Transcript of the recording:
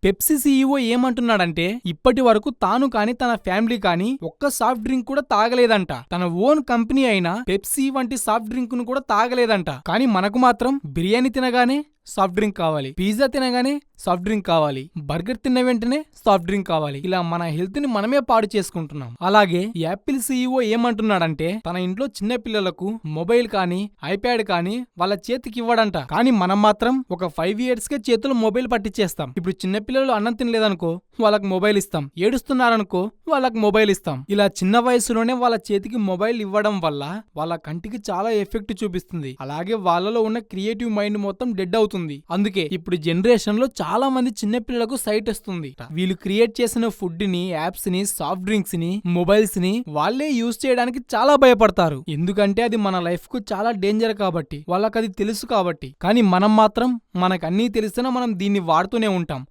Pepsi CEO ఏమంటున్నాడంటే ఇప్పటి వరకు తాను కాని తన ఫ్యామిలీ కాని ఒక్క సాఫ్ట్ డ్రింక్ కూడా తాగలేదంట. తన ఓన్ కంపెనీ అయిన పెప్సీ వంటి సాఫ్ట్ డ్రింక్ ను కూడా తాగలేదంట. కానీ మనకు మాత్రం బిర్యానీ తినగానే సాఫ్ట్ డ్రింక్ కావాలి, పిజ్జా తినగానే సాఫ్ట్ డ్రింక్ కావాలి, బర్గర్ తిన్న వెంటనే సాఫ్ట్ డ్రింక్ కావాలి. ఇలా మన హెల్త్ ని మనమే పాడు చేసుకుంటున్నాం. అలాగే యాపిల్ సీఈఓ ఏమంటున్నాడంటే తన ఇంట్లో చిన్న పిల్లలకు మొబైల్ కానీ ఐప్యాడ్ కానీ వాళ్ళ చేతికి ఇవ్వడంట. కానీ మనం మాత్రం ఒక 5 years కే చేతిలో మొబైల్ పట్టించేస్తాం. ఇప్పుడు చిన్న పిల్లలు అన్నం తినలేదనుకో వాళ్ళకి మొబైల్ ఇస్తాం, ఏడుస్తున్నారనుకో వాళ్ళకి మొబైల్ ఇస్తాం. ఇలా చిన్న వయసులోనే వాళ్ళ చేతికి మొబైల్ ఇవ్వడం వల్ల వాళ్ళ కంటికి చాలా ఎఫెక్ట్ చూపిస్తుంది. అలాగే వాళ్ళలో ఉన్న క్రియేటివ్ మైండ్ మొత్తం డెడ్ అవుతుంది. అందుకే ఇప్పుడు జనరేషన్ లో చాలా మంది చిన్న పిల్లలకు సైట్ వస్తుంది. వీళ్ళు క్రియేట్ చేసిన ఫుడ్ ని, యాప్స్ ని, సాఫ్ట్ డ్రింక్స్ ని, మొబైల్స్ ని వాళ్ళే యూజ్ చేయడానికి చాలా భయపడతారు. ఎందుకంటే అది మన లైఫ్ కు చాలా డేంజర్ కాబట్టి, వాళ్ళకి అది తెలుసు కాబట్టి. కానీ మనం మాత్రం మనకు అన్నీ తెలిసినా మనం దీన్ని వాడుతూనే ఉంటాం.